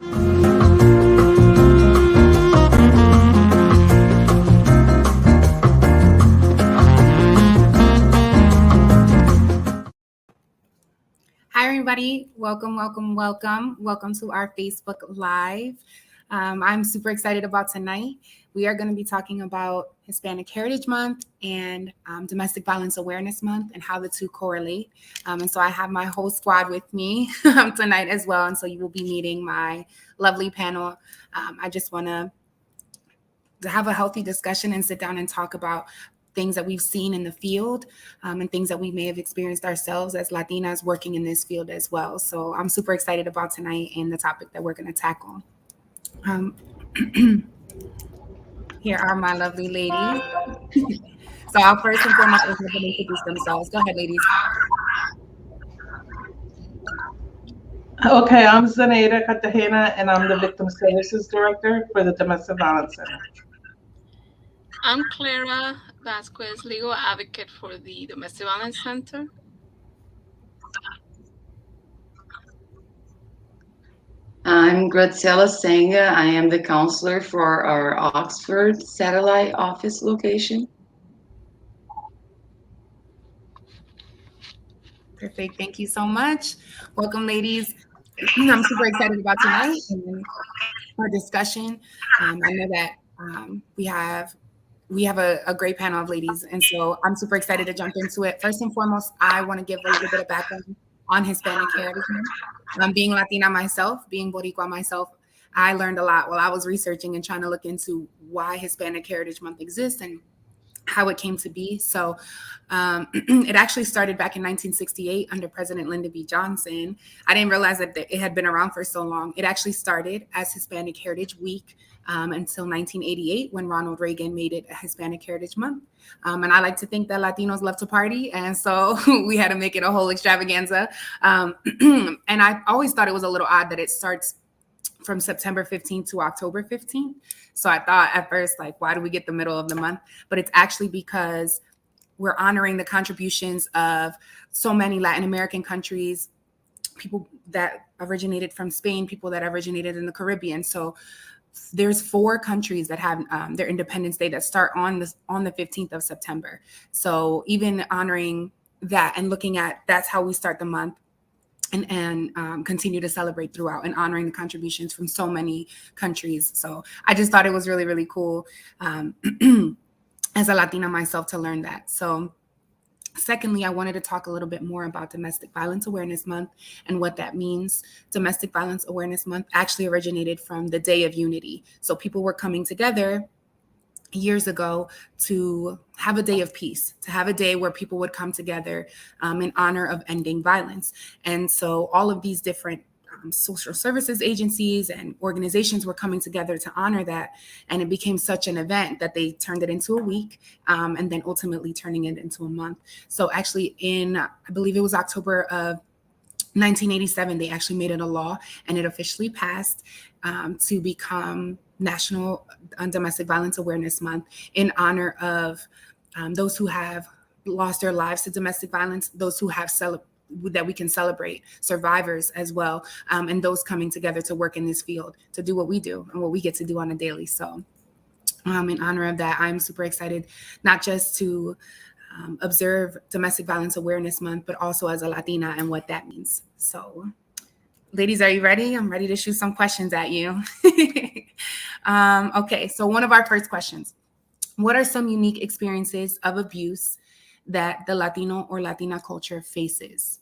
Hi, everybody. Welcome to our Facebook Live. I'm super excited about tonight. We are going to be talking about Hispanic Heritage Month and Domestic Violence Awareness Month and how the two correlate. And so I have my whole squad with me tonight as well. And so you will be meeting my lovely panel. I just want to have a healthy discussion and sit down and talk about things that we've seen in the field and things that we may have experienced ourselves as Latinas working in this field as well. So I'm super excited about tonight and the topic that we're going to tackle. Here are my lovely ladies. So I'll first and foremost let them introduce themselves. Go ahead, ladies. Okay, I'm Zenaida Cartagena, and I'm the Victim Services Director for the Domestic Violence Center. I'm Clara Vasquez, legal advocate for the Domestic Violence Center. I'm Graziella Senga. I am the counselor for our Oxford satellite office location. Perfect. Thank you so much. Welcome, ladies. I'm super excited about tonight and our discussion. I know that we have a great panel of ladies, and so I'm super excited to jump into it. First and foremost, I want to give a little bit of background on Hispanic Heritage Month. Being Latina myself, being Boricua myself, I learned a lot while I was researching and trying to look into why Hispanic Heritage Month exists and how it came to be. So it actually started back in 1968 under President Lyndon B. Johnson. I didn't realize that it had been around for so long. It actually started as Hispanic Heritage Week until 1988 when Ronald Reagan made it a Hispanic Heritage Month. And I like to think that Latinos love to party. And so we had to make it a whole extravaganza. And I always thought it was a little odd that it starts from September 15th to October 15th. So I thought at first, like, why do we get the middle of the month? But it's actually because we're honoring the contributions of so many Latin American countries, people that originated from Spain, people that originated in the Caribbean. So there's 4 countries that have their Independence Day that start on the 15th of September. So even honoring that and looking at that's how we start the month. And continue to celebrate throughout and honoring the contributions from so many countries. So I just thought it was really, really cool as a Latina myself to learn that. So secondly, I wanted to talk a little bit more about Domestic Violence Awareness Month and what that means. Domestic Violence Awareness Month actually originated from the Day of Unity. So people were coming together years ago to have a day of peace, to have a day where people would come together in honor of ending violence. And so all of these different social services agencies and organizations were coming together to honor that. And it became such an event that they turned it into a week and then ultimately turning it into a month. So actually I believe it was October of 1987, they actually made it a law and it officially passed to become National Domestic Violence Awareness Month in honor of those who have lost their lives to domestic violence, those who have that we can celebrate, survivors as well, and those coming together to work in this field, to do what we do and what we get to do on a daily. So in honor of that, I'm super excited, not just to observe Domestic Violence Awareness Month, but also as a Latina and what that means. So ladies, are you ready? I'm ready to shoot some questions at you. Okay, so one of our first questions. What are some unique experiences of abuse that the Latino or Latina culture faces?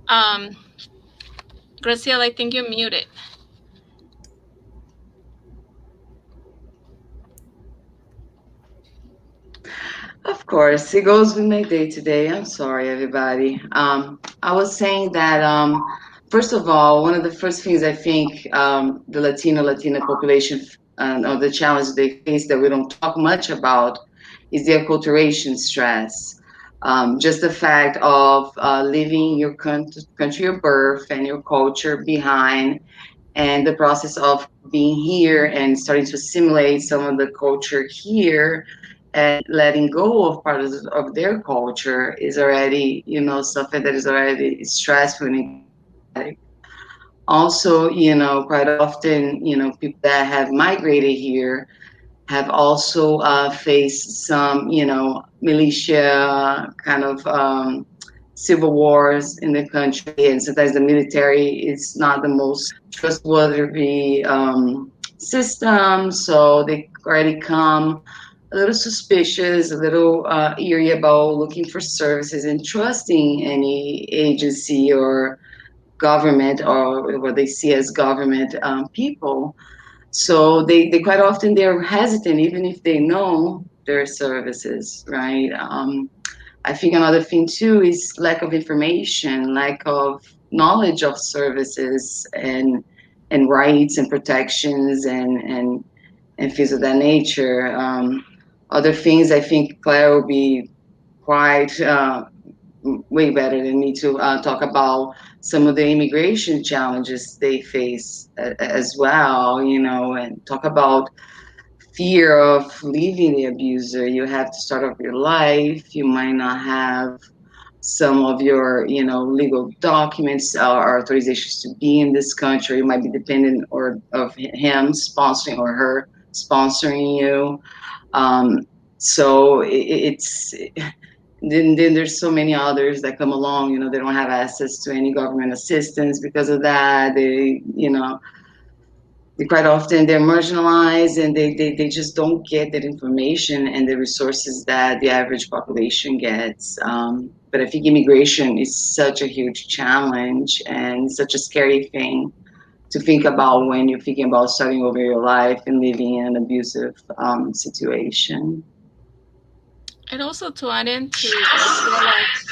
Um, Graciela, I think you're muted. Of course, it goes with my day to day. I'm sorry, everybody. I was saying that first of all, one of the first things I think the Latina population or the challenge they face that we don't talk much about is the acculturation stress. Just the fact of leaving your country of birth and your culture behind, and the process of being here and starting to assimilate some of the culture here and letting go of part of their culture is already, something that is already stressful and traumatic. Also, quite often, people that have migrated here have also faced some, militia kind of civil wars in the country, and sometimes the military is not the most trustworthy system, so they already come a little suspicious, a little eerie about looking for services and trusting any agency or government or what they see as government people. So they quite often they're hesitant, even if they know their services, right? I think another thing too is lack of information, lack of knowledge of services and rights and protections and things of that nature. Other things I think Claire will be quite way better than me to talk about some of the immigration challenges they face as well, and talk about fear of leaving the abuser. You have to start off your life. You might not have some of your, legal documents or authorizations to be in this country. You might be dependent or of him sponsoring or her sponsoring you. Um, so it's then there's so many others that come along. They don't have access to any government assistance because of that. They quite often they're marginalized and they just don't get that information and the resources that the average population gets. But I think immigration is such a huge challenge and such a scary thing to think about when you're thinking about starting over your life and living in an abusive situation. And also to add into Graciela's,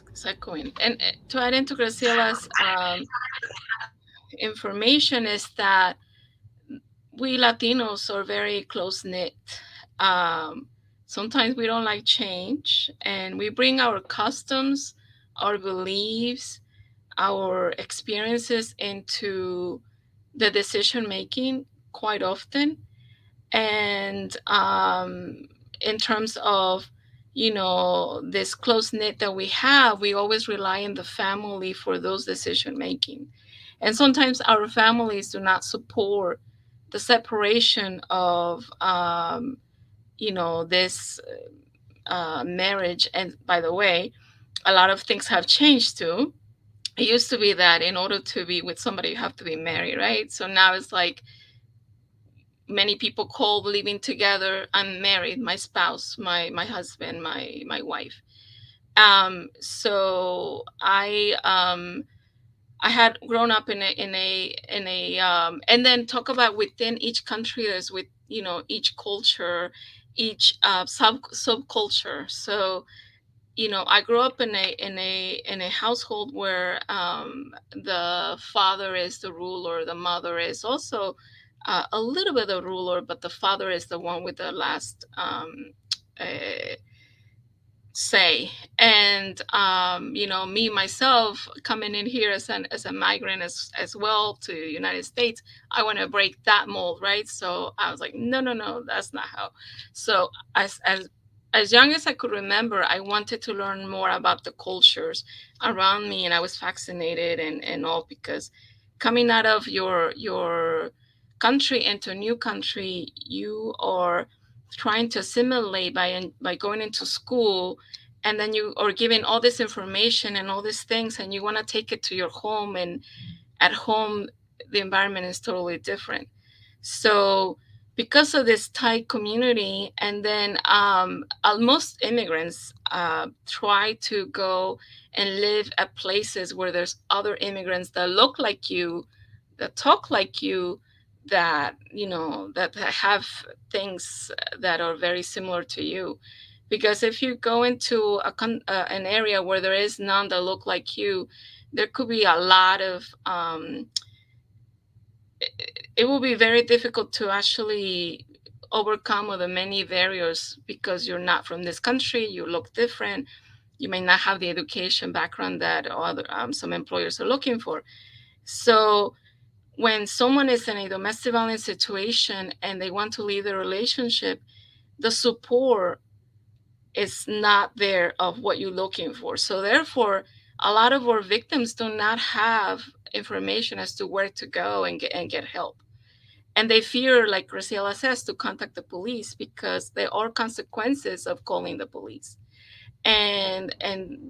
it's echoing. And to add into Graciela's information is that we Latinos are very close knit. Um, Sometimes we don't like change, and we bring our customs, our beliefs, our experiences into the decision making quite often. And in terms of this close knit that we have, we always rely on the family for those decision making, and sometimes our families do not support the separation of this marriage. And by the way, a lot of things have changed too. It used to be that in order to be with somebody you have to be married, right? So now it's like many people call living together, I'm married, my spouse, my husband, my wife. So I had grown up in a and then talk about within each country, there's with each culture, each subculture. So I grew up in a household where the father is the ruler, the mother is also a little bit the ruler, but the father is the one with the last uh, say. And me myself coming in here as a migrant as well to the United States, I want to break that mold, right? So I was like, no, no, no, that's not how. So as young as I could remember, I wanted to learn more about the cultures around me, and I was fascinated and all, because coming out of your country into a new country, you are trying to assimilate by going into school, and then you are given all this information and all these things, and you want to take it to your home, and at home the environment is totally different. So because of this tight community. And then most immigrants try to go and live at places where there's other immigrants that look like you, that talk like you, that that have things that are very similar to you. Because if you go into an area where there is none that look like you, there could be a lot of it will be very difficult to actually overcome the many barriers, because you're not from this country, you look different, you may not have the education background that other some employers are looking for. So when someone is in a domestic violence situation and they want to leave the relationship, the support is not there of what you're looking for. So therefore, a lot of our victims do not have information as to where to go and get help. And they fear, like Graciela says, to contact the police because there are consequences of calling the police. And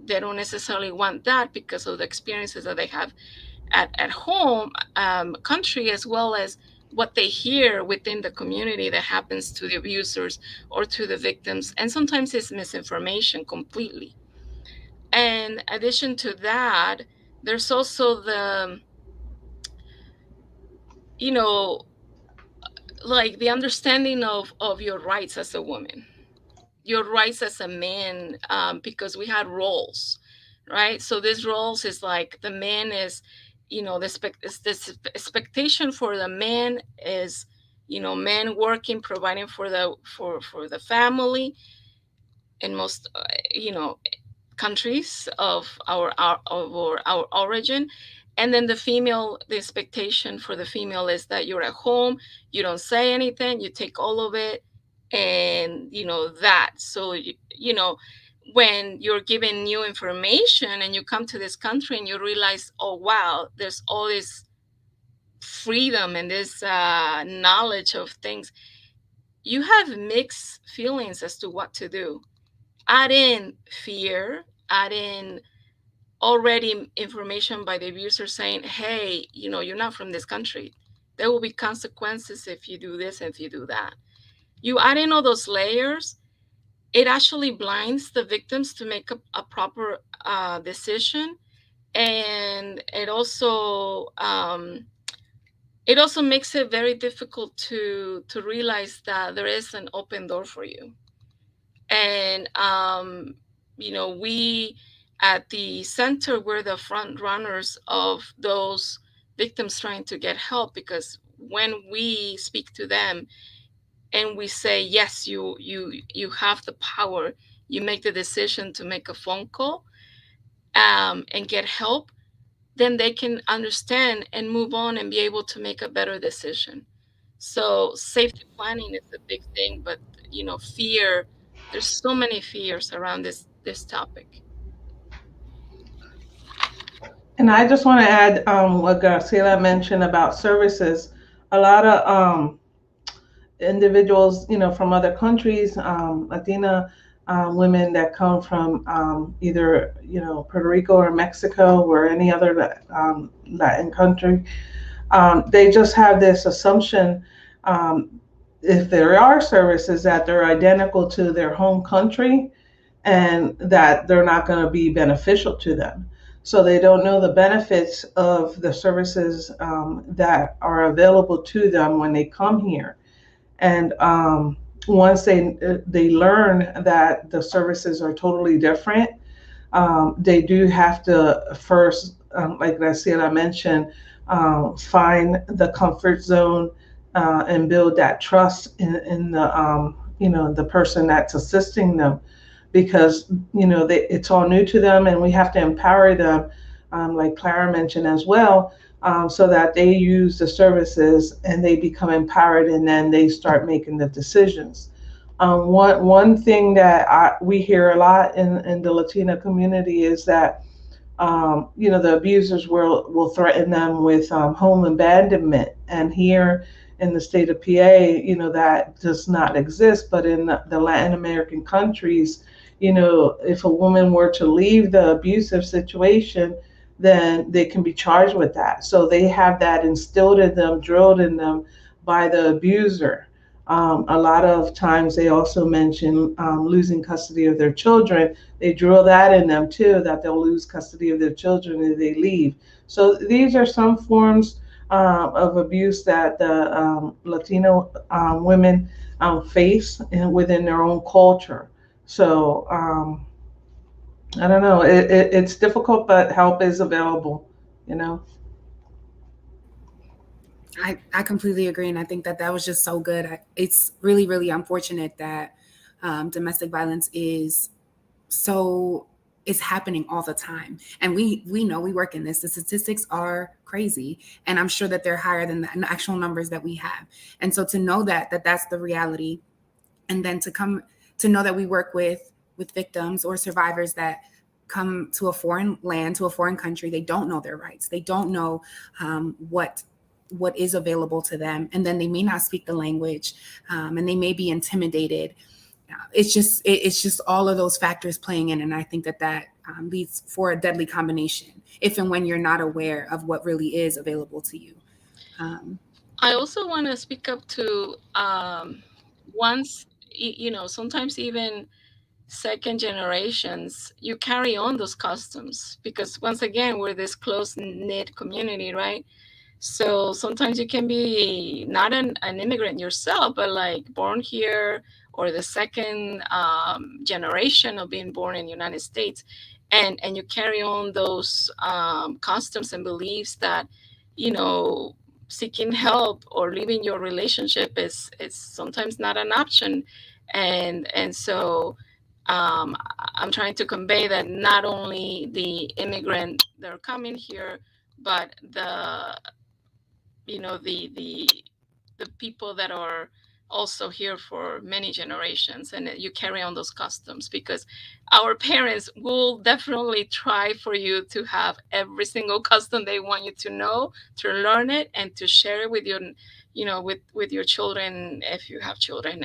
they don't necessarily want that because of the experiences that they have at home, country, as well as what they hear within the community that happens to the abusers or to the victims. And sometimes it's misinformation completely. And in addition to that, there's also the, you know, like the understanding of your rights as a woman, your rights as a man, because we had roles, right? So these roles is like the man is, this expectation for the man is, men working, providing for the family in most, countries of our origin. And then the expectation for the female is that you're at home, you don't say anything, you take all of it, and that. So when you're given new information and you come to this country and you realize, oh wow, there's all this freedom and this knowledge of things, you have mixed feelings as to what to do. Add in fear, add in already information by the abuser saying, hey, you're not from this country, there will be consequences if you do this and if you do that. You add in all those layers, it actually blinds the victims to make a proper decision. And it also makes it very difficult to realize that there is an open door for you. And we at the center, we're the front runners of those victims trying to get help, because when we speak to them and we say, yes, you have the power, you make the decision to make a phone call and get help, then they can understand and move on and be able to make a better decision. So safety planning is a big thing, but fear, there's so many fears around this topic. And I just want to add what Graciela mentioned about services. A lot of individuals, from other countries, Latina women that come from either, Puerto Rico or Mexico or any other Latin country, they just have this assumption, if there are services, that they're identical to their home country and that they're not going to be beneficial to them. So they don't know the benefits of the services that are available to them when they come here. And once they learn that the services are totally different, they do have to first, like Graciela mentioned, find the comfort zone and build that trust in the person that's assisting them, because it's all new to them, and we have to empower them, like Clara mentioned as well, so that they use the services and they become empowered, and then they start making the decisions. One thing that we hear a lot in the Latina community is that the abusers will threaten them with home abandonment. And here in the state of PA, that does not exist. But in the Latin American countries, if a woman were to leave the abusive situation, then they can be charged with that. So they have that instilled in them, drilled in them by the abuser. A lot of times they also mention losing custody of their children. They drill that in them too, that they'll lose custody of their children if they leave. So these are some forms of abuse that the Latino women face within their own culture. So I don't know. It's difficult, but help is available. You know. I completely agree. And I think that that was just so good. It's really, really unfortunate that domestic violence so is happening all the time. And we know, we work in this. The statistics are crazy. And I'm sure that they're higher than the actual numbers that we have. And so to know that that's the reality, and then to know that we work with victims or survivors that come to a foreign land, to a foreign country, they don't know their rights, they don't know what is available to them, and then they may not speak the language, and they may be intimidated. It's just all of those factors playing in, and I think that leads for a deadly combination if and when you're not aware of what really is available to you. I also want to speak up to once, sometimes even second generations, you carry on those customs because once again, we're this close knit community, right? So sometimes you can be not an immigrant yourself, but like born here or the second generation of being born in the United States, and you carry on those customs and beliefs that, you know, seeking help or leaving your relationship is sometimes not an option, and so I'm trying to convey that not only the immigrant that are coming here, but the people that are also here for many generations, and you carry on those customs because our parents will definitely try for you to have every single custom they want you to know, to learn it, and to share it with your, with your children if you have children,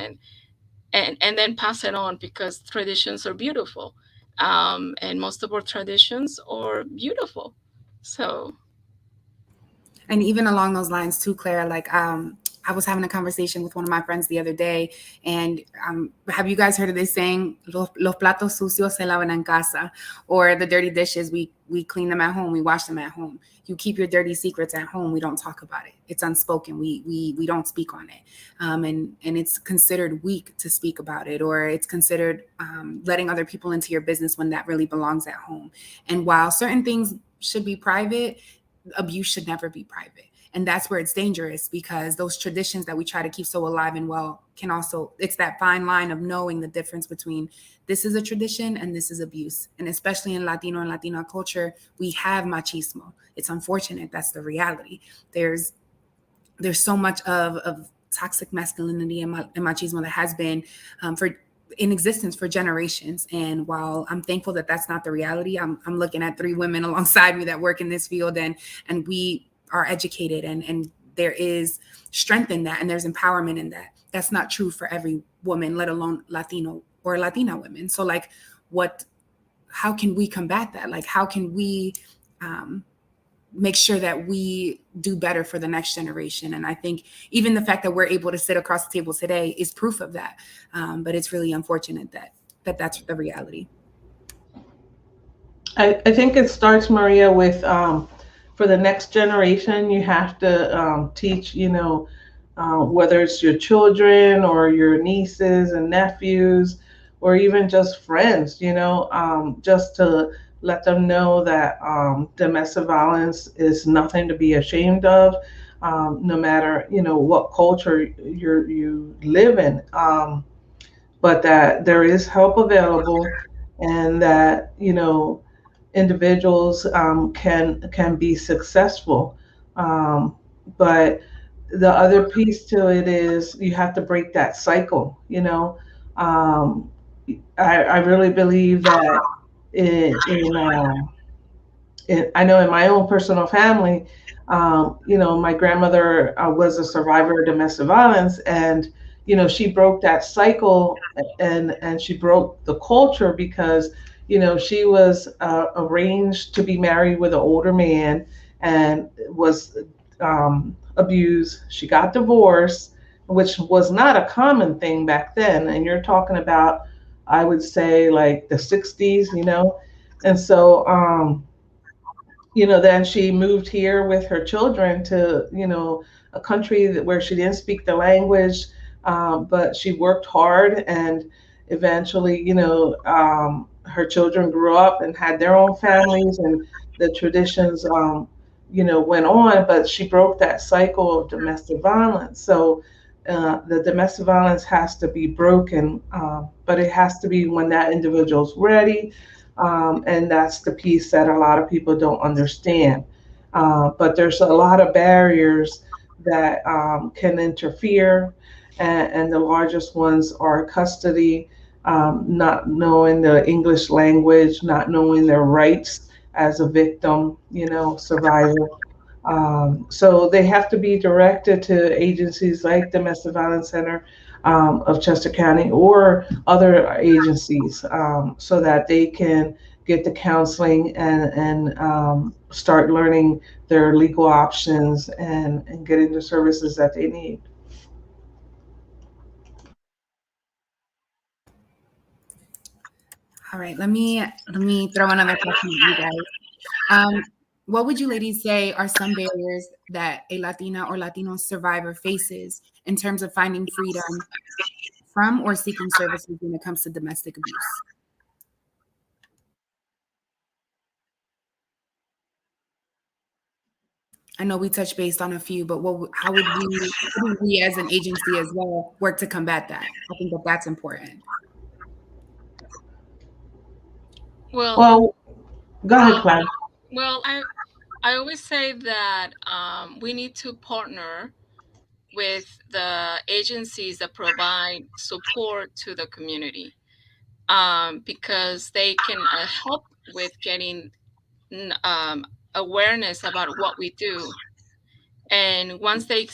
and then pass it on because traditions are beautiful, and most of our traditions are beautiful. So And even along those lines too, Claire, like I was having a conversation with one of my friends the other day, and have you guys heard of this saying, los platos sucios se lavan en casa, or the dirty dishes, we clean them at home, we wash them at home. You keep your dirty secrets at home, we don't talk about it. It's unspoken, we don't speak on it. And it's considered weak to speak about it, or it's considered letting other people into your business when that really belongs at home. And while certain things should be private, abuse should never be private. And that's where it's dangerous, because those traditions that we try to keep so alive and well can also, it's that fine line of knowing the difference between this is a tradition and this is abuse. And especially in Latino and Latina culture, we have machismo. It's unfortunate. That's the reality. There's so much of toxic masculinity and machismo that has been in existence for generations. And while I'm thankful that that's not the reality, I'm looking at 3 women alongside me that work in this field, and we are educated, and there is strength in that, and there's empowerment in that. That's not true for every woman, let alone Latino or Latina women. So like, how can we combat that? Like, how can we make sure that we do better for the next generation? And I think even the fact that we're able to sit across the table today is proof of that. But it's really unfortunate that that's the reality. I think it starts, Maria, with for the next generation, you have to teach, whether it's your children or your nieces and nephews, or even just friends, just to let them know that domestic violence is nothing to be ashamed of, no matter, what culture you live in, but that there is help available, and that, individuals can be successful. But the other piece to it is you have to break that cycle. I really believe that I know in my own personal family, my grandmother was a survivor of domestic violence, and she broke that cycle, and she broke the culture because she was arranged to be married with an older man and was abused. She got divorced, which was not a common thing back then. And you're talking about, I would say, like the 60s, you know. And so, then she moved here with her children to, a country where she didn't speak the language, but she worked hard, and eventually, her children grew up and had their own families, and the traditions, went on, but she broke that cycle of domestic violence. So the domestic violence has to be broken, but it has to be when that individual's ready, and that's the piece that a lot of people don't understand. But there's a lot of barriers that can interfere, and the largest ones are custody, not knowing the English language, not knowing their rights as a victim, survivor. So they have to be directed to agencies like Domestic Violence Center of Chester County or other agencies, so that they can get the counseling and start learning their legal options and getting the services that they need. All right, let me throw another question at you guys. What would you ladies say are some barriers that a Latina or Latino survivor faces in terms of finding freedom from or seeking services when it comes to domestic abuse? I know we touched based on a few, but how would we as an agency as well work to combat that? I think that that's important. Well, Well, go ahead, Clyde. well, I always say that we need to partner with the agencies that provide support to the community, because they can help with getting awareness about what we do. And once they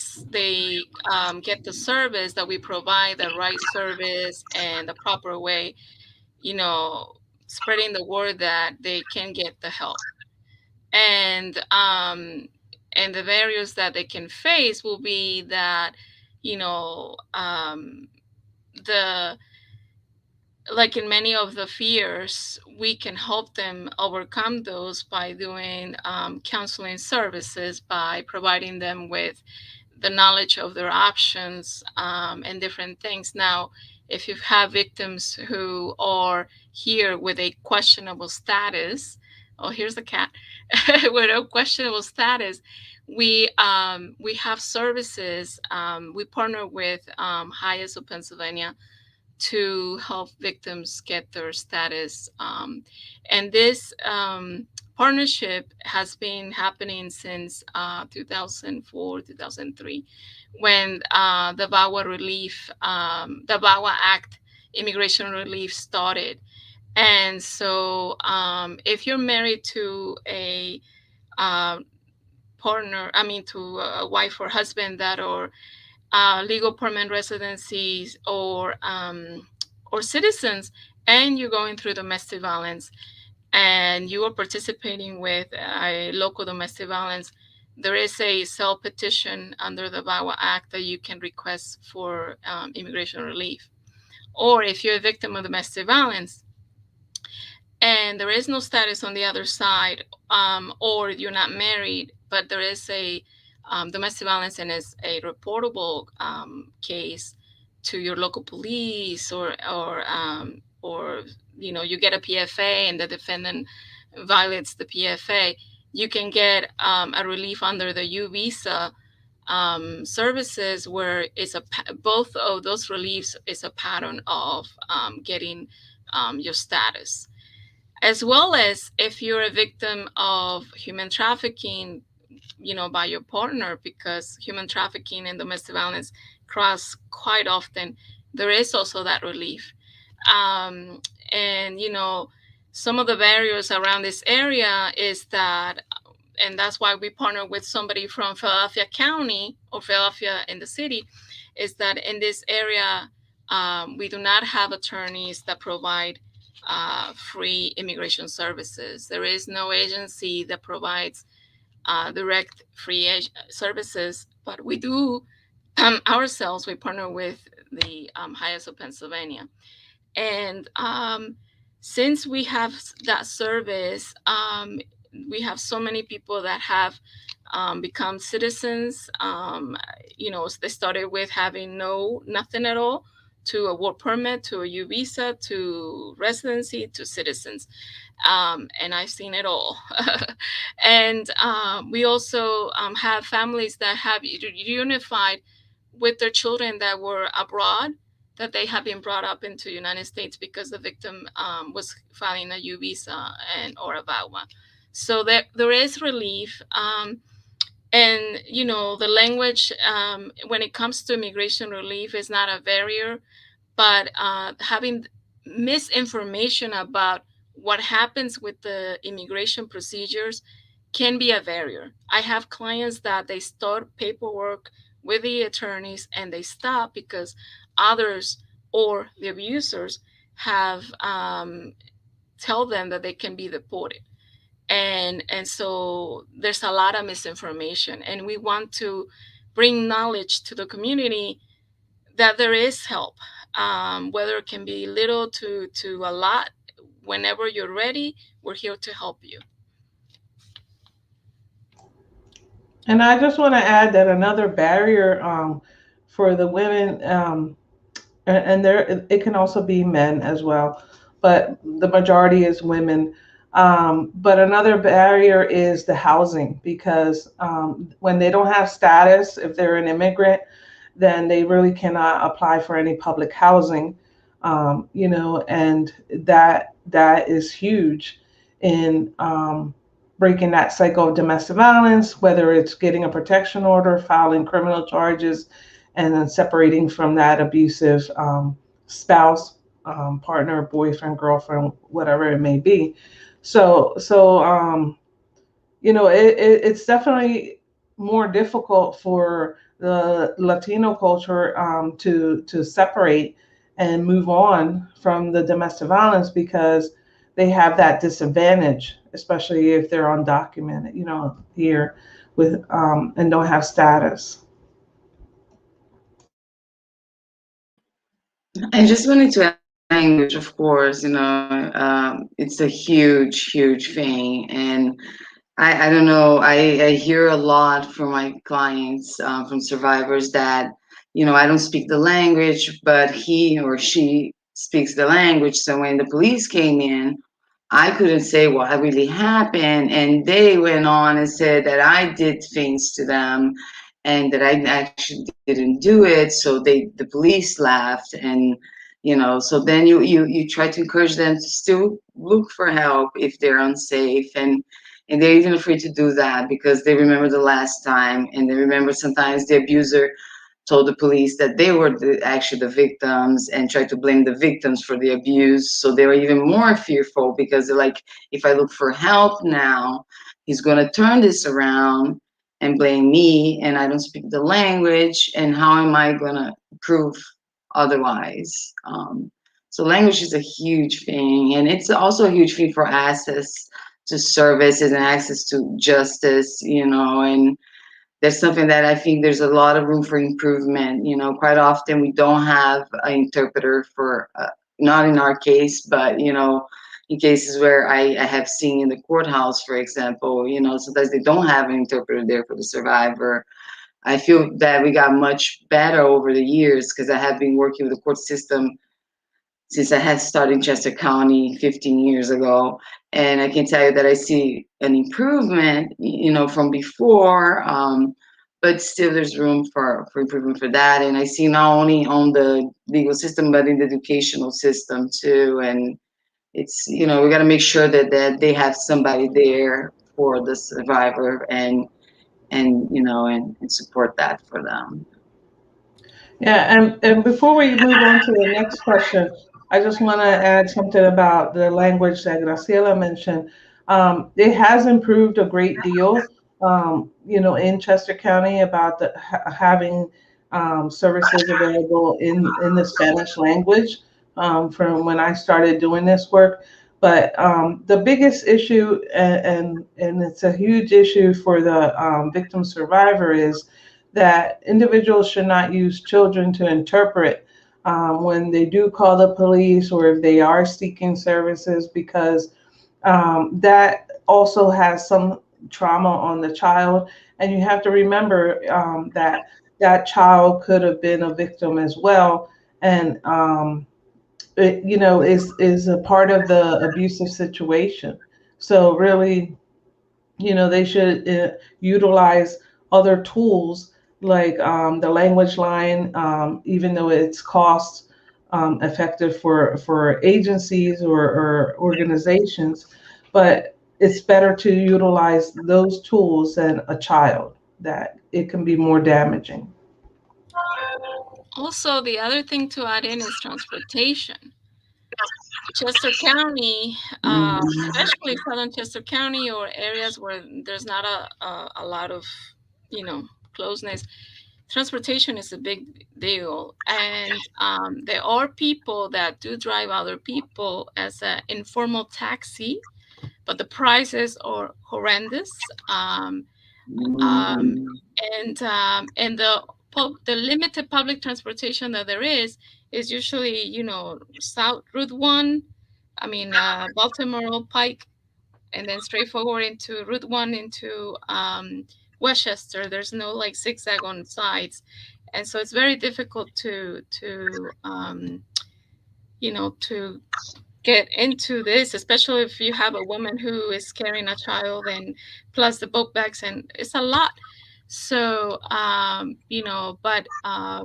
get the service that we provide, the right service and the proper way, you know, spreading the word that they can get the help. And the barriers that they can face will be that, you know, the like in many of the fears, we can help them overcome those by doing counseling services, by providing them with the knowledge of their options, and different things. Now, if you have victims who are here with a questionable status, oh, here's the cat, with a questionable status, we have services. We partner with Highest of Pennsylvania to help victims get their status. And this partnership has been happening since 2004, 2003, when the VAWA Act, immigration relief started. And so if you're married to a uh, partner, I mean, to a wife or husband that are legal permanent residencies or citizens, and you're going through domestic violence, and you are participating with a local domestic violence, there is a self petition under the VAWA Act that you can request for immigration relief. Or if you're a victim of domestic violence and there is no status on the other side, or you're not married, but there is a domestic violence and is a reportable case to your local police, or you get a PFA and the defendant violates the PFA, you can get a relief under the U visa services, where both of those reliefs is a pattern of getting your status. As well as if you're a victim of human trafficking, by your partner, because human trafficking and domestic violence cross quite often, there is also that relief. um, and some of the barriers around this area is that, and that's why we partner with somebody from Philadelphia County or Philadelphia in the city, is that in this area, we do not have attorneys that provide free immigration services. There is no agency that provides direct free services, but we do ourselves, we partner with the Highest of Pennsylvania. And since we have that service, we have so many people that have become citizens. They started with having nothing at all, to a work permit, to a U visa, to residency, to citizens. And I've seen it all. And we also have families that have unified with their children that were abroad, that they have been brought up into the United States because the victim was filing a U visa or a VAWA. So there is relief. And the language, when it comes to immigration relief, is not a barrier, but having misinformation about what happens with the immigration procedures can be a barrier. I have clients that they start paperwork with the attorneys and they stop because others or the abusers have tell them that they can be deported. And so there's a lot of misinformation, and we want to bring knowledge to the community that there is help, whether it can be little to a lot. Whenever you're ready, we're here to help you. And I just want to add that another barrier for the women, and there it can also be men as well, but the majority is women. But another barrier is the housing, because when they don't have status, if they're an immigrant, then they really cannot apply for any public housing. And that is huge in breaking that cycle of domestic violence, whether it's getting a protection order, filing criminal charges, and then separating from that abusive spouse, partner, boyfriend, girlfriend, whatever it may be. It's definitely more difficult for the Latino culture to separate and move on from the domestic violence, because they have that disadvantage, especially if they're undocumented, here with and don't have status. I just wanted to add language, of course, it's a huge, huge thing. And I don't know, I hear a lot from my clients, from survivors that, I don't speak the language, but he or she speaks the language. So when the police came in, I couldn't say what really happened, and they went on and said that I did things to them, and that I actually didn't do it. So the police laughed, and so then you try to encourage them to still look for help if they're unsafe, and they're even afraid to do that because they remember the last time, and they remember sometimes the abuser told the police that they were actually the victims and tried to blame the victims for the abuse. So they were even more fearful because they're like, if I look for help now, he's going to turn this around and blame me, and I don't speak the language. And how am I going to prove otherwise? So language is a huge thing, and it's also a huge thing for access to services and access to justice, and there's something that I think there's a lot of room for improvement. Quite often we don't have an interpreter for, not in our case, but, in cases where I have seen in the courthouse, for example, sometimes they don't have an interpreter there for the survivor. I feel that we got much better over the years because I have been working with the court system since I had started in Chester County 15 years ago. And I can tell you that I see an improvement, from before, but still there's room for improvement for that. And I see not only on the legal system, but in the educational system too. And it's, we got to make sure that they have somebody there for the survivor, and support that for them. Yeah, and before we move on to the next question, I just want to add something about the language that Graciela mentioned. It has improved a great deal, in Chester County about having services available in the Spanish language from when I started doing this work. But the biggest issue, and it's a huge issue for the victim survivor, is that individuals should not use children to interpret when they do call the police or if they are seeking services, because that also has some trauma on the child. And you have to remember that that child could have been a victim as well. And it, is a part of the abusive situation. So really, they should utilize other tools like the language line, even though it's cost effective for agencies or organizations, but it's better to utilize those tools than a child, that it can be more damaging. Also, the other thing to add in is transportation. Chester County, especially southern Chester County or areas where there's not a lot of, closeness, transportation is a big deal. And there are people that do drive other people as an informal taxi, but the prices are horrendous. Um, and the limited public transportation that there is usually, South Route One. I mean, Baltimore Pike, and then straight forward into Route One into Westchester. There's no like zigzag on sides, and so it's very difficult to get into this, especially if you have a woman who is carrying a child and plus the book bags, and it's a lot. So, but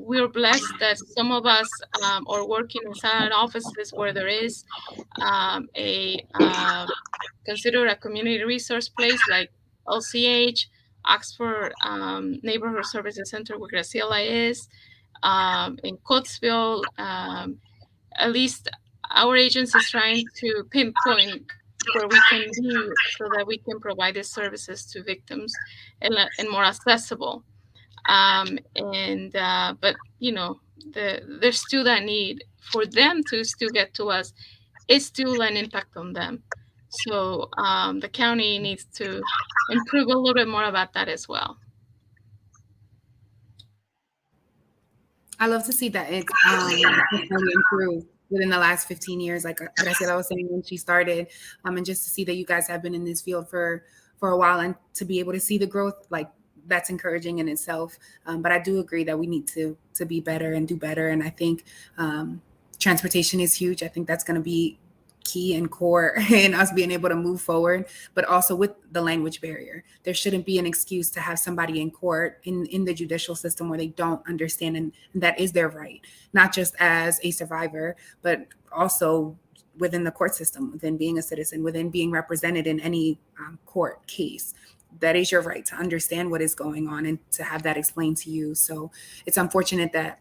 we're blessed that some of us are working inside offices where there is a considered a community resource place like LCH, Oxford Neighborhood Services Center, where Graciela is, in Coatesville. At least our agency is trying to pinpoint where we can be so that we can provide these services to victims and more accessible. But there's still that need for them to still get to us. It's still an impact on them. So the county needs to improve a little bit more about that as well. I love to see that it's really improved within the last 15 years, like Graciela was saying when she started, and just to see that you guys have been in this field for a while and to be able to see the growth, like that's encouraging in itself. But I do agree that we need to be better and do better. And I think transportation is huge. I think that's going to be key and core in us being able to move forward, but also with the language barrier. There shouldn't be an excuse to have somebody in court in the judicial system where they don't understand, and that is their right, not just as a survivor, but also within the court system, within being a citizen, within being represented in any court case. That is your right to understand what is going on and to have that explained to you. So it's unfortunate that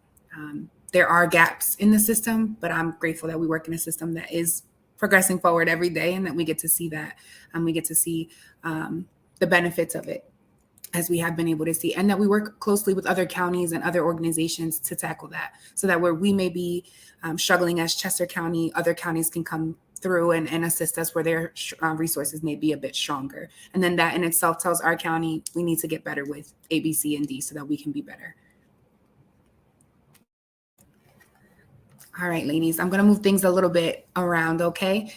there are gaps in the system, but I'm grateful that we work in a system that is progressing forward every day and that we get to see that, and we get to see the benefits of it, as we have been able to see, and that we work closely with other counties and other organizations to tackle that, so that where we may be struggling as Chester County, other counties can come through and assist us where their resources may be a bit stronger. And then that in itself tells our county we need to get better with A, B, C, and D so that we can be better. All right, ladies, I'm going to move things a little bit around, okay?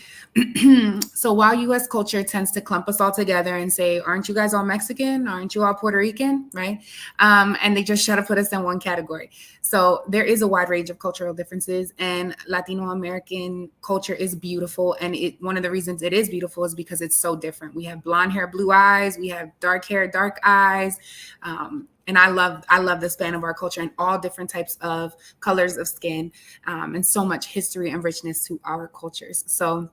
So while U.S. culture tends to clump us all together and say, aren't you guys all Mexican? Aren't you all Puerto Rican, right? And they just try to put us in one category. So there is a wide range of cultural differences, and Latino American culture is beautiful. And one of the reasons it is beautiful is because it's so different. We have blonde hair, blue eyes. We have dark hair, dark eyes. And I love the span of our culture and all different types of colors of skin, and so much history and richness to our cultures. So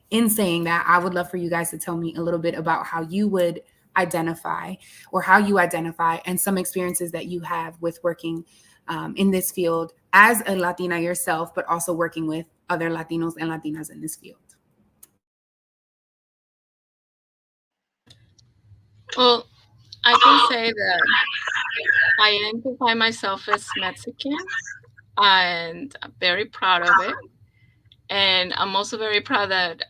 in saying that, I would love for you guys to tell me a little bit about how you would identify, or how you identify, and some experiences that you have with working in this field as a Latina yourself, but also working with other Latinos and Latinas in this field. Well, I can say that I identify myself as Mexican, and I'm very proud of it. And I'm also very proud that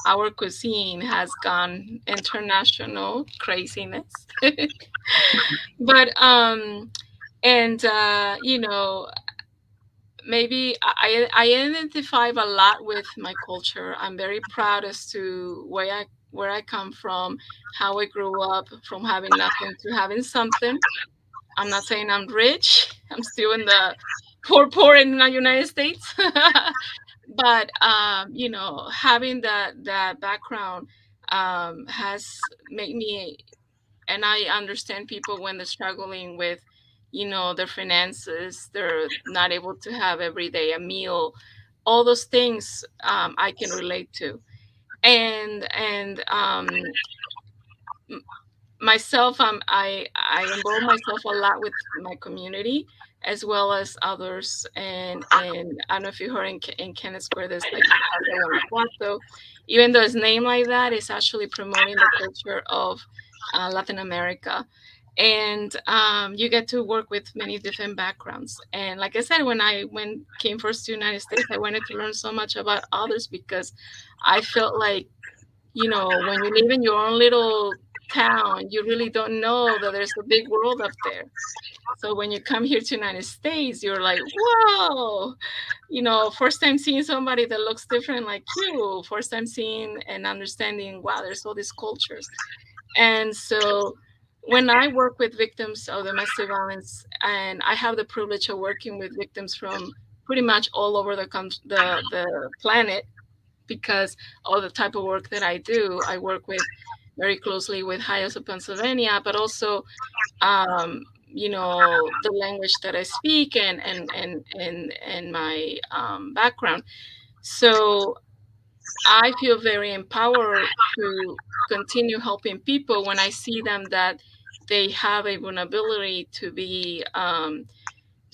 our cuisine has gone international craziness. But and maybe I identify a lot with my culture. I'm very proud as to where I come from, how I grew up, from having nothing to having something. I'm not saying I'm rich. I'm still in the poor in the United States. But having that background has made me, and I understand people when they're struggling with, their finances, they're not able to have every day a meal, all those things I can relate to. And myself, I involve myself a lot with my community as well as others. And I don't know if you heard in Kenneth Square, there's like the Casa de Guanajuato. Even though it's named like that, it's actually promoting the culture of Latin America. And you get to work with many different backgrounds. And like I said, when I came first to the United States, I wanted to learn so much about others, because I felt like, when you live in your own little town, you really don't know that there's a big world up there. So when you come here to United States, you're like, whoa, first time seeing somebody that looks different like you, first time seeing and understanding, wow, there's all these cultures. And so when I work with victims of domestic violence, and I have the privilege of working with victims from pretty much all over the planet, because of the type of work that I do. I work with very closely with Highlands of Pennsylvania, but also, the language that I speak, and my background. So I feel very empowered to continue helping people when I see them that they have a vulnerability to be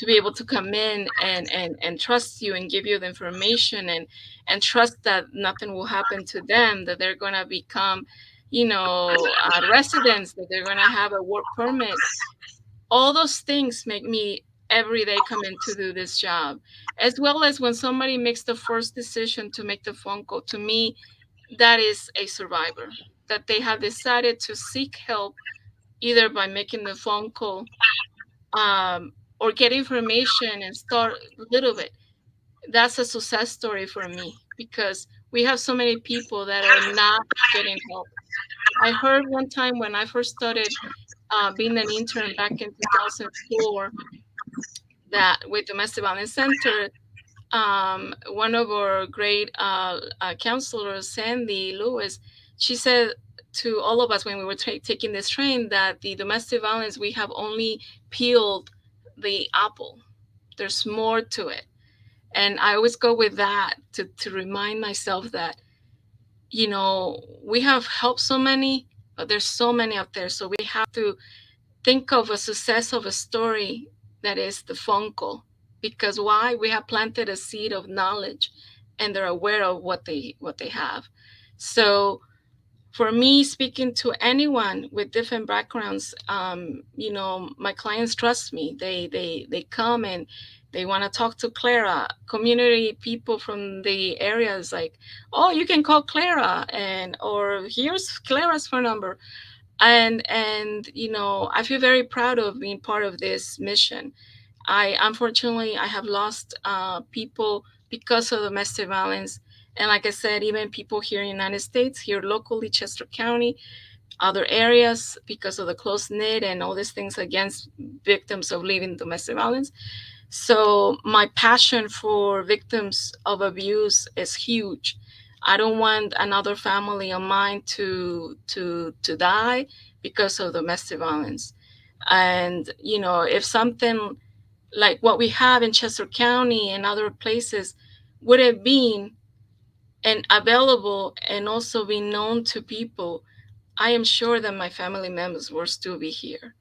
able to come in and trust you and give you the information, and trust that nothing will happen to them, that they're going to become, residents, that they're going to have a work permit. All those things make me every day come in to do this job. As well as when somebody makes the first decision to make the phone call, to me, that is a survivor, that they have decided to seek help either by making the phone call, or get information and start a little bit. That's a success story for me, because we have so many people that are not getting help. I heard one time when I first started being an intern back in 2004, that with Domestic Violence Center, one of our great counselors, Sandy Lewis, she said to all of us when we were taking this train, that the domestic violence, we have only peeled the apple. There's more to it. And I always go with that to remind myself that, we have helped so many, but there's so many out there. So we have to think of a success of a story that is the phone call. Because why? We have planted a seed of knowledge, and they're aware of what they have. So for me, speaking to anyone with different backgrounds, my clients trust me. They come and they want to talk to Clara. Community people from the areas like, oh, you can call Clara, or here's Clara's phone number. And I feel very proud of being part of this mission. I unfortunately I have lost people because of domestic violence, and like I said, even people here in the United States, here locally, Chester County, other areas, because of the close knit and all these things against victims of living domestic violence. So my passion for victims of abuse is huge. I don't want another family of mine to die because of domestic violence. And if something like what we have in Chester County and other places would have been and available and also be known to people, I am sure that my family members will still be here.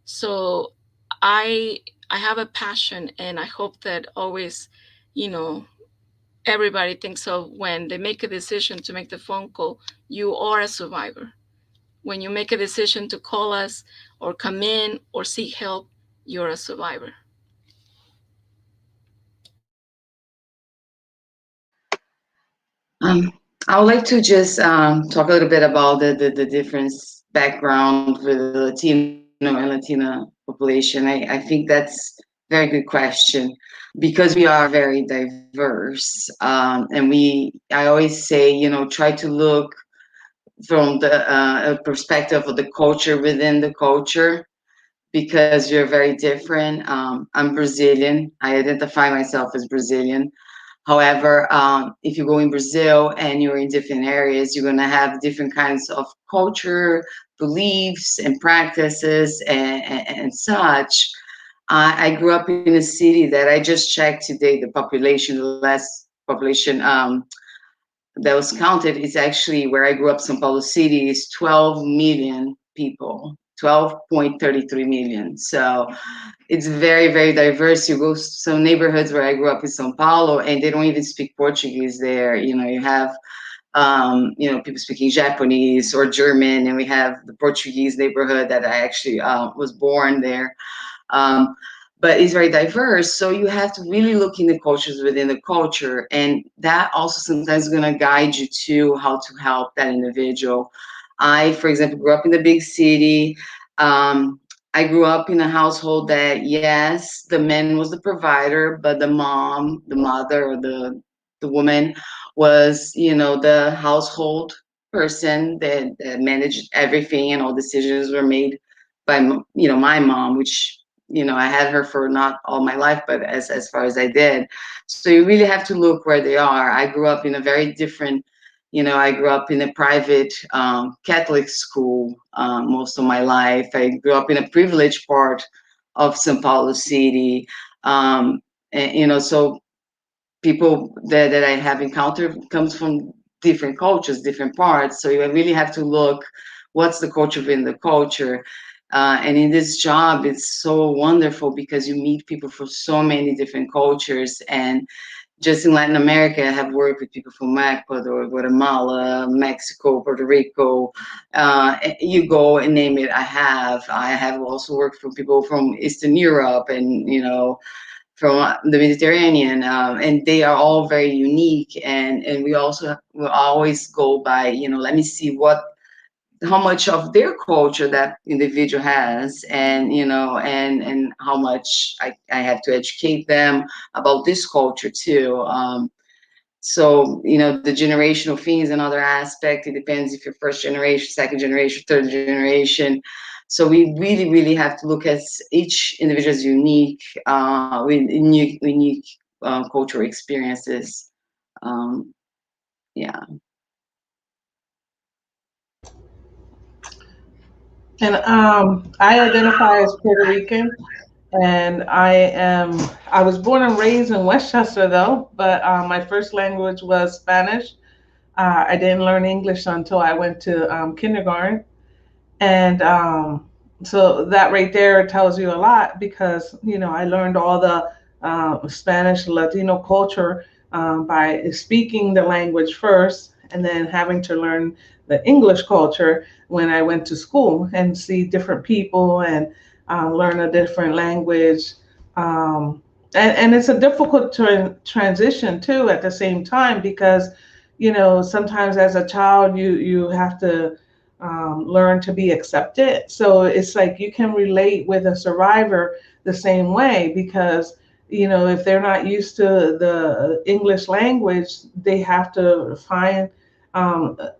So I I have a passion, and I hope that always, you know, everybody thinks of when they make a decision to make the phone call, you are a survivor. When you make a decision to call us or come in or seek help, you're a survivor. Um, I would like to just talk a little bit about the difference background with the Latino and Latina population. I think that's very good question because we are very diverse. I always say, try to look from the perspective of the culture within the culture because you're very different. I'm Brazilian. I identify myself as Brazilian. However, if you go in Brazil and you're in different areas, you're going to have different kinds of culture, beliefs, and practices and such. I grew up in a city that I just checked today, the population, the last population that was counted is actually where I grew up, São Paulo City, is 12 million people, 12.33 million. So it's very, very diverse. You go to some neighborhoods where I grew up in Sao Paulo, and they don't even speak Portuguese there. You have, people speaking Japanese or German, and we have the Portuguese neighborhood that I actually was born there. Um, but it's very diverse. So you have to really look in the cultures within the culture. And that also sometimes is going to guide you to how to help that individual. I, for example, grew up in the big city. I grew up in a household that, yes, the man was the provider, but the mom, the mother, or the woman was, the household person that managed everything, and all decisions were made by, my mom, which I had her for not all my life, but as far as I did. So you really have to look where they are. I grew up in a very different, I grew up in a private Catholic school most of my life. I grew up in a privileged part of São Paulo City. So people that I have encountered comes from different cultures, different parts. So you really have to look what's the culture within the culture. And in this job, it's so wonderful because you meet people from so many different cultures. And just in Latin America, I have worked with people from Ecuador, Guatemala, Mexico, Puerto Rico. You go and name it, I have. I have also worked for people from Eastern Europe and, from the Mediterranean, and they are all very unique. And we also will always go by, let me see how much of their culture that individual has, and and how much I have to educate them about this culture too. So the generational things, another aspect. It depends if you're first generation, second generation, third generation. So we really, really have to look at each individual's unique, with unique cultural experiences. Um, yeah. And I identify as Puerto Rican, and I was born and raised in Westchester though, but my first language was Spanish. I didn't learn English until I went to kindergarten. And so that right there tells you a lot because, I learned all the Spanish Latino culture by speaking the language first and then having to learn the English culture when I went to school and see different people and learn a different language. And it's a difficult transition too at the same time because, sometimes as a child, you have to learn to be accepted. So it's like you can relate with a survivor the same way because, if they're not used to the English language, they have to find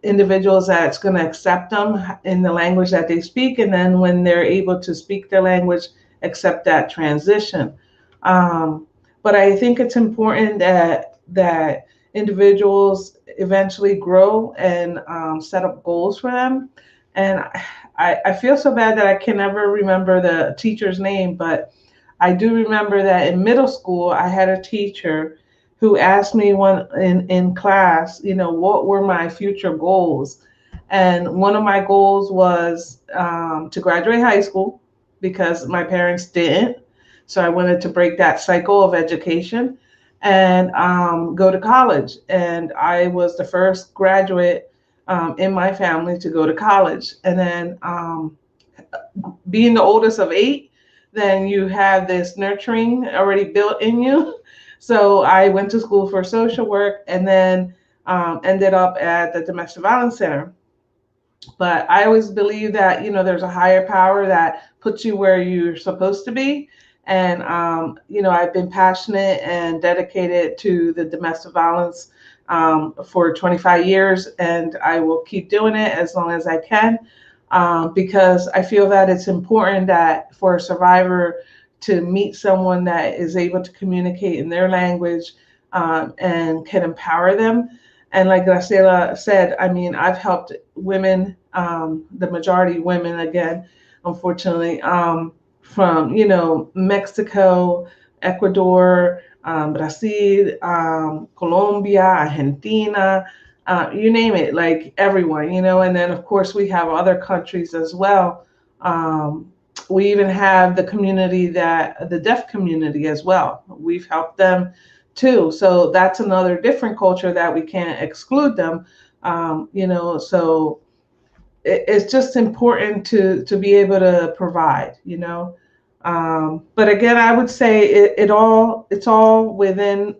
individuals that's going to accept them in the language that they speak. And then when they're able to speak their language, accept that transition. But I think it's important that individuals eventually grow and set up goals for them. And I feel so bad that I can never remember the teacher's name, but I do remember that in middle school, I had a teacher who asked me one in class, what were my future goals? And one of my goals was to graduate high school because my parents didn't. So I wanted to break that cycle of education and go to college. And I was the first graduate in my family to go to college. And then being the oldest of eight, then you have this nurturing already built in you. So I went to school for social work, and then ended up at the domestic violence center. But I always believe that, there's a higher power that puts you where you're supposed to be. And, I've been passionate and dedicated to the domestic violence for 25 years, and I will keep doing it as long as I can, because I feel that it's important that for a survivor to meet someone that is able to communicate in their language, and can empower them. And like Graciela said, I mean, I've helped women, the majority women, again, unfortunately, from, Mexico, Ecuador, Brazil, Colombia, Argentina, you name it, like everyone, and then of course we have other countries as well. We even have the deaf community as well. We've helped them too. So that's another different culture that we can't exclude them. So it's just important to be able to provide. But again, I would say it's all within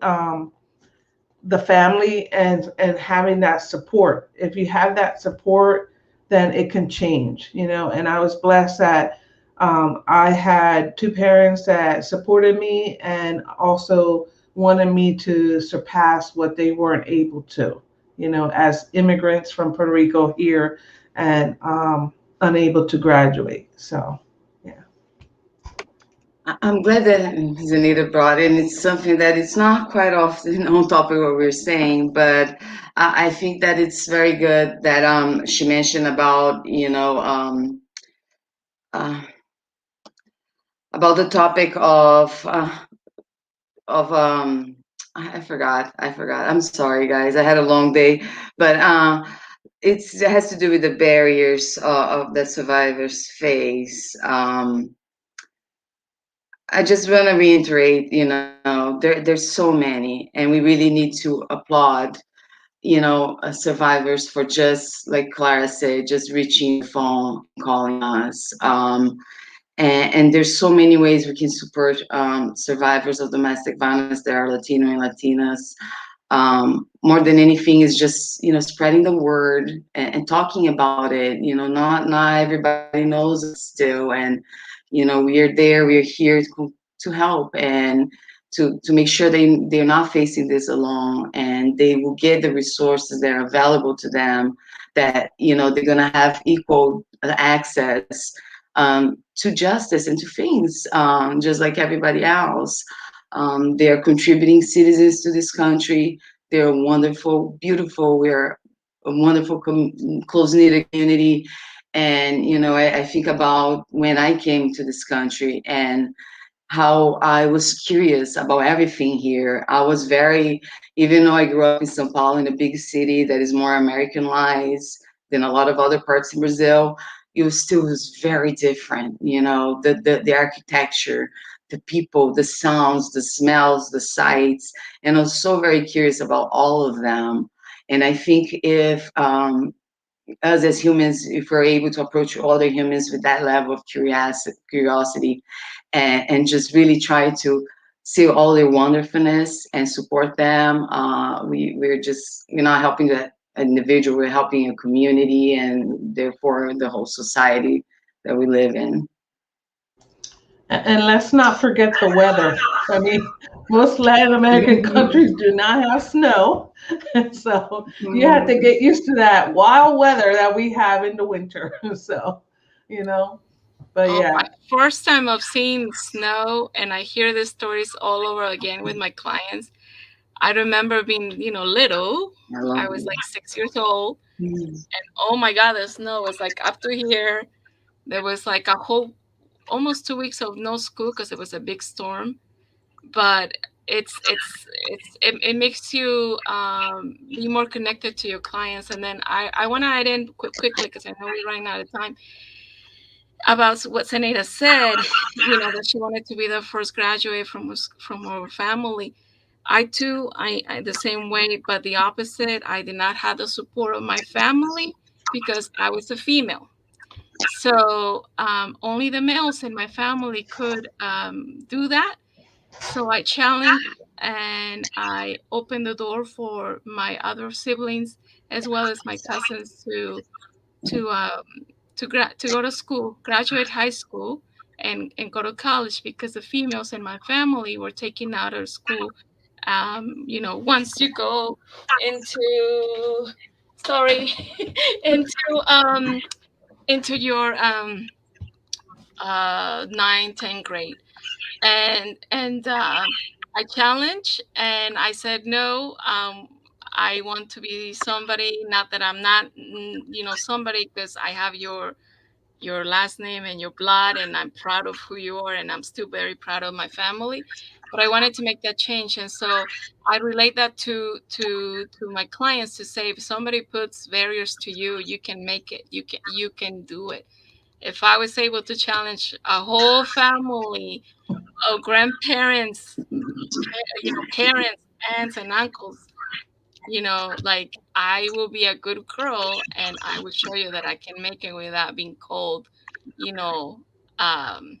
the family and having that support. If you have that support, then it can change. And I was blessed that I had two parents that supported me and also wanted me to surpass what they weren't able to, as immigrants from Puerto Rico here and unable to graduate. So, yeah. I'm glad that Zanita brought in. It's something that it's not quite often on topic what we're saying, but I think that it's very good that she mentioned about uh, about the topic of I forgot. I'm sorry, guys. I had a long day, but it has to do with the barriers of that survivors face. I just want to reiterate, there's so many, and we really need to applaud, survivors for just like Clara said, just reaching the phone and calling us. And there's so many ways we can support survivors of domestic violence that are Latino and Latinas. More than anything is just spreading the word and talking about it. Not everybody knows us still, and we are there. We are here to help and to make sure they're not facing this alone, and they will get the resources that are available to them, that they're going to have equal access to justice and to things, just like everybody else. They are contributing citizens to this country. They're wonderful, beautiful. We're a wonderful, close knit community. And, I think about when I came to this country and how I was curious about everything here. I was even though I grew up in São Paulo, in a big city that is more Americanized than a lot of other parts in Brazil, it still was very different. The architecture, the people, the sounds, the smells, the sights, and I was so very curious about all of them. And I think if us as humans, if we're able to approach other humans with that level of curiosity, and just really try to see all their wonderfulness and support them, we're not helping the individual, we're helping a community and therefore the whole society that we live in. And let's not forget the weather. I mean, most Latin American countries do not have snow. So you have to get used to that wild weather that we have in the winter. So, but Oh, my yeah. first time of seeing snow, and I hear these stories all over again with my clients. I remember being, little. I love I was it. like 6 years old. And oh my God, the snow was like up to here. There was like a whole almost 2 weeks of no school because it was a big storm. But it makes you be more connected to your clients. And then I want to add in quickly because I know we're running out of time about what Seneda said. That she wanted to be the first graduate from our family. I too, I the same way, but the opposite. I did not have the support of my family because I was a female. So only the males in my family could do that. So I challenged and I opened the door for my other siblings as well as my cousins to to go to school, graduate high school, and go to college because the females in my family were taken out of school. Once you go into sorry into your 9, 10 grade, and I challenged and I said no. I want to be somebody. Not that I'm not, somebody, because I have your last name and your blood, and I'm proud of who you are, and I'm still very proud of my family. But I wanted to make that change, and so I relate that to my clients to say, if somebody puts barriers to you, you can make it. You can do it. If I was able to challenge a whole family of grandparents, parents, aunts, and uncles, like, I will be a good girl, and I will show you that I can make it without being called, you know, um,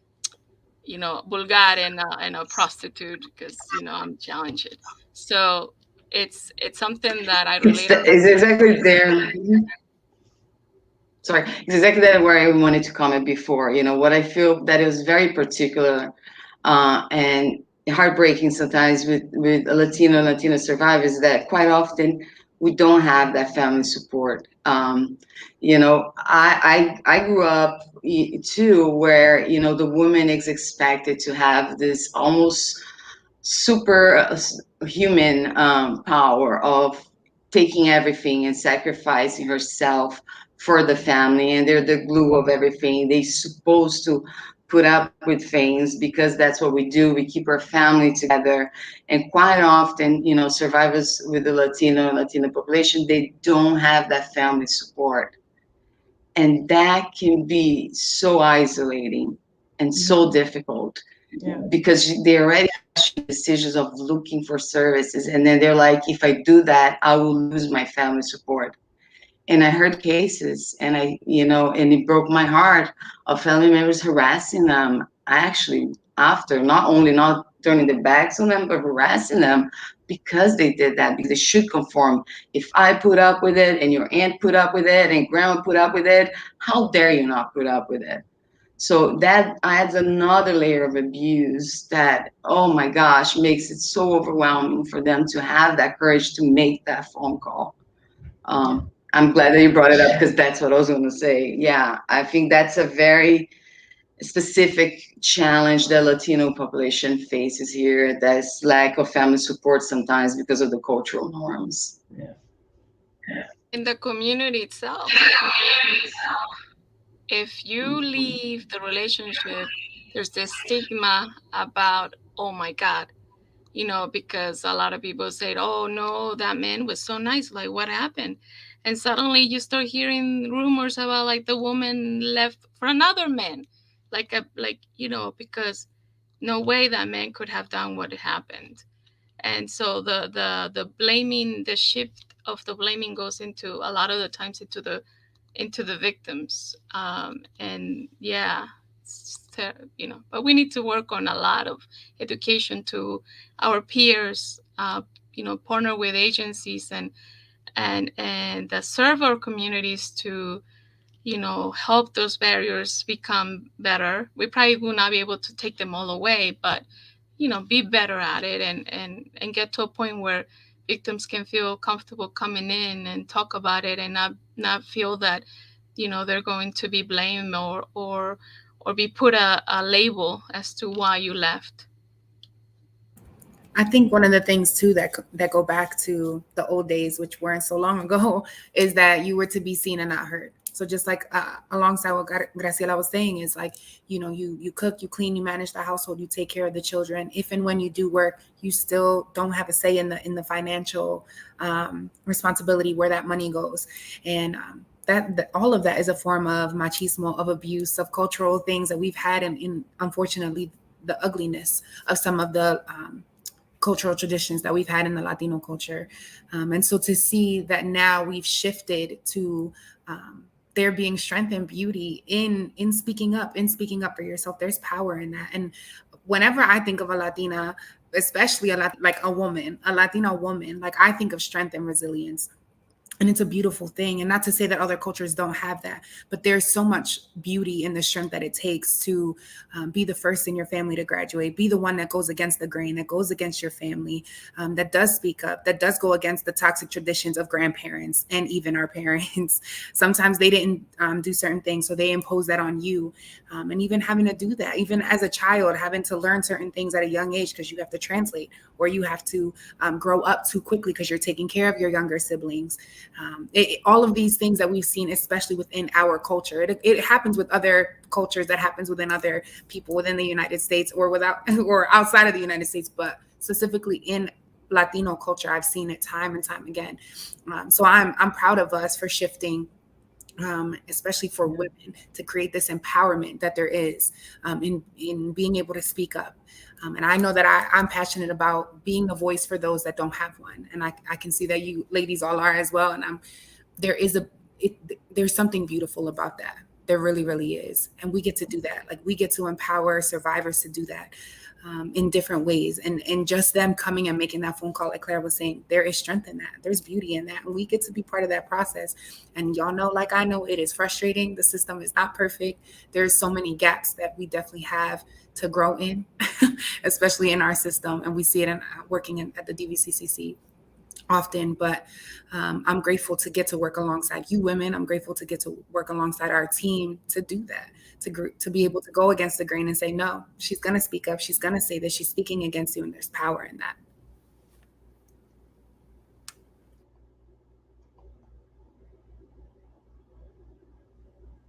vulgar and a prostitute, because I'm challenged. So it's something that I relate a lot. It's exactly there. Sorry, it's exactly that where I wanted to comment before. What I feel that is very particular and heartbreaking sometimes with Latina survivors, that quite often we don't have that family support. I grew up too, where the woman is expected to have this almost super human power of taking everything and sacrificing herself for the family, and they're the glue of everything. They're supposed to put up with things because that's what we do. We keep our family together. And quite often, survivors with the Latino population, they don't have that family support, and that can be so isolating and so difficult, Yeah. because they already decisions of looking for services, and then they're like, if I do that, I will lose my family support. And I heard cases, and and it broke my heart, of family members harassing them, actually, after, not only not turning their backs on them, but harassing them because they did that, because they should conform. If I put up with it, and your aunt put up with it, and grandma put up with it, how dare you not put up with it? So that adds another layer of abuse that, oh my gosh, makes it so overwhelming for them to have that courage to make that phone call. I'm glad that you brought it up, because that's what I was going to say. Yeah, I think that's a very specific challenge that Latino population faces here. That's lack of family support sometimes because of the cultural norms. Yeah. In the community itself, if you leave the relationship, there's this stigma about, oh my God, because a lot of people say, oh no, that man was so nice. Like, what happened? And suddenly you start hearing rumors about, like, the woman left for another man, because no way that man could have done what happened. And so the blaming, the shift of the blaming goes into, a lot of the times, into the victims. And yeah, but we need to work on a lot of education to our peers, partner with agencies and that serve our communities to, help those barriers become better. We probably will not be able to take them all away, but, be better at it, and get to a point where victims can feel comfortable coming in and talk about it, and not feel that, they're going to be blamed or be put a label as to why you left. I think one of the things too that go back to the old days, which weren't so long ago, is that you were to be seen and not heard. So just like alongside what Graciela was saying, is like, you cook, you clean, you manage the household, you take care of the children. If and when you do work, you still don't have a say in the financial responsibility where that money goes. And that all of that is a form of machismo, of abuse, of cultural things that we've had, and unfortunately the ugliness of some of the cultural traditions that we've had in the Latino culture. And so to see that now we've shifted to there being strength and beauty in speaking up for yourself, there's power in that. And whenever I think of a Latina, especially like a Latina woman, like I think of strength and resilience. And it's a beautiful thing. And not to say that other cultures don't have that, but there's so much beauty in the strength that it takes to be the first in your family to graduate, be the one that goes against the grain, that goes against your family, that does speak up, that does go against the toxic traditions of grandparents and even our parents. Sometimes they didn't do certain things, so they impose that on you. And even having to do that, even as a child, having to learn certain things at a young age because you have to translate, or you have to grow up too quickly because you're taking care of your younger siblings. All of these things that we've seen, especially within our culture, it happens with other cultures, that happens within other people within the United States or without or outside of the United States, but specifically in Latino culture, I've seen it time and time again. So I'm proud of us for shifting, especially for women, to create this empowerment that there is in being able to speak up. And I know that I'm passionate about being the voice for those that don't have one. And I can see that you ladies all are as well. And there is there's something beautiful about that. There really, really is. And we get to do that. Like, we get to empower survivors to do that in different ways. And just them coming and making that phone call, like Claire was saying, there is strength in that. There's beauty in that. And we get to be part of that process. And y'all know, like I know, it is frustrating. The system is not perfect. There's so many gaps that we definitely have to grow in, especially in our system. And we see it working at the DVCCC often, but I'm grateful to get to work alongside you women. I'm grateful to get to work alongside our team to do that, to be able to go against the grain and say, no, she's going to speak up. She's going to say that she's speaking against you, and there's power in that.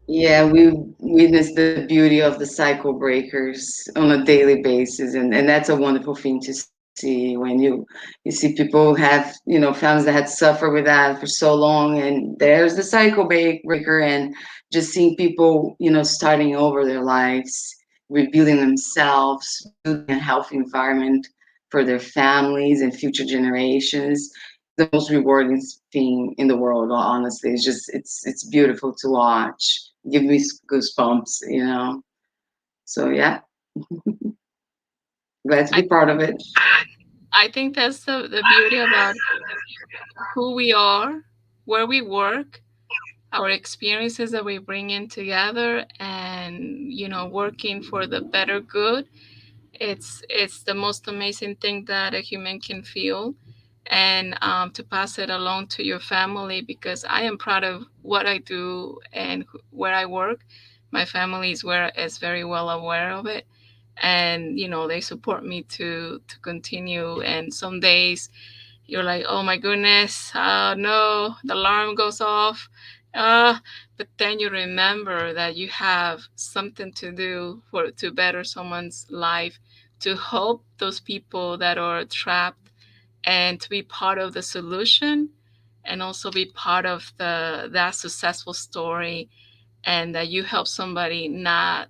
Yeah, we witness the beauty of the cycle breakers on a daily basis, and that's a wonderful thing to see when you see people have, families that had suffered with that for so long, and there's the cycle breaker, and just seeing people, starting over their lives, rebuilding themselves, building a healthy environment for their families and future generations. The most rewarding thing in the world, honestly. It's beautiful to watch. Give me goosebumps. So yeah, glad to I be part of it. I think that's the beauty about who we are, where we work, our experiences that we bring in together, and working for the better good. It's the most amazing thing that a human can feel, and to pass it along to your family, because I am proud of what I do and where I work. My family is very well aware of it, and they support me to continue. And some days you're like, oh my goodness, no, the alarm goes off. Uh, but then you remember that you have something to do to better someone's life, to help those people that are trapped, and to be part of the solution, and also be part of that successful story, and that you help somebody not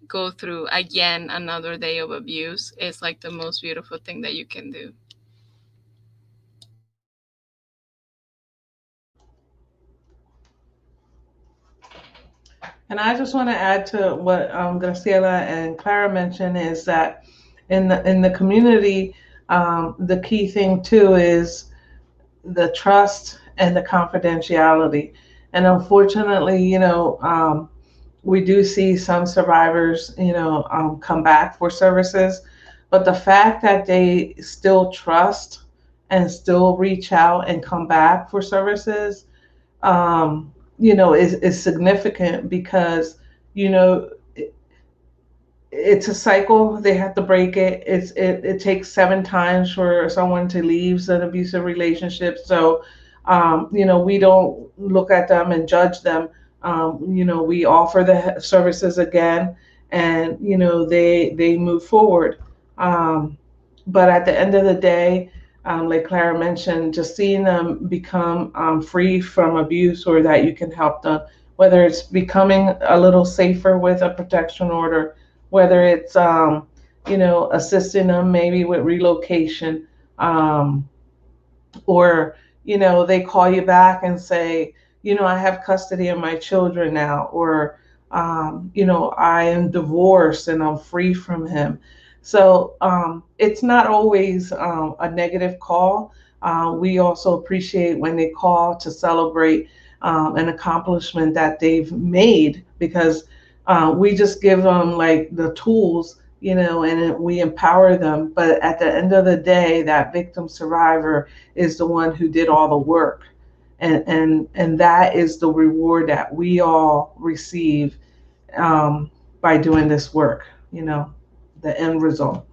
go through again another day of abuse. Is like the most beautiful thing that you can do. And I just want to add to what Graciela and Clara mentioned is that in the community, the key thing too is the trust and the confidentiality. And unfortunately, we do see some survivors, come back for services, but the fact that they still trust and still reach out and come back for services, is significant because, you know, it's a cycle. They have to break it. It takes 7 times for someone to leave an abusive relationship. So, we don't look at them and judge them. We offer the services again, and they move forward. Um, but at the end of the day, like Clara mentioned, just seeing them become free from abuse, or that you can help them, whether it's becoming a little safer with a protection order, whether it's assisting them maybe with relocation, or they call you back and say, I have custody of my children now, or I am divorced and I'm free from him. So it's not always a negative call. We also appreciate when they call to celebrate an accomplishment that they've made, because we just give them like the tools, and we empower them. But at the end of the day, that victim survivor is the one who did all the work. And that is the reward that we all receive by doing this work, the end result.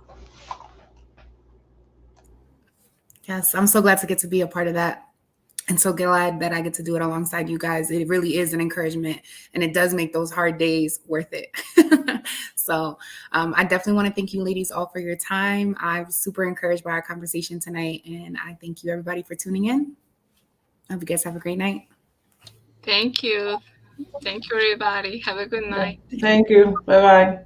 Yes, I'm so glad to get to be a part of that. And so glad that I get to do it alongside you guys. It really is an encouragement, and it does make those hard days worth it. So I definitely want to thank you ladies all for your time. I was super encouraged by our conversation tonight, and I thank you everybody for tuning in. I hope you guys have a great night. Thank you. Thank you, everybody. Have a good night. Thank you. Bye-bye.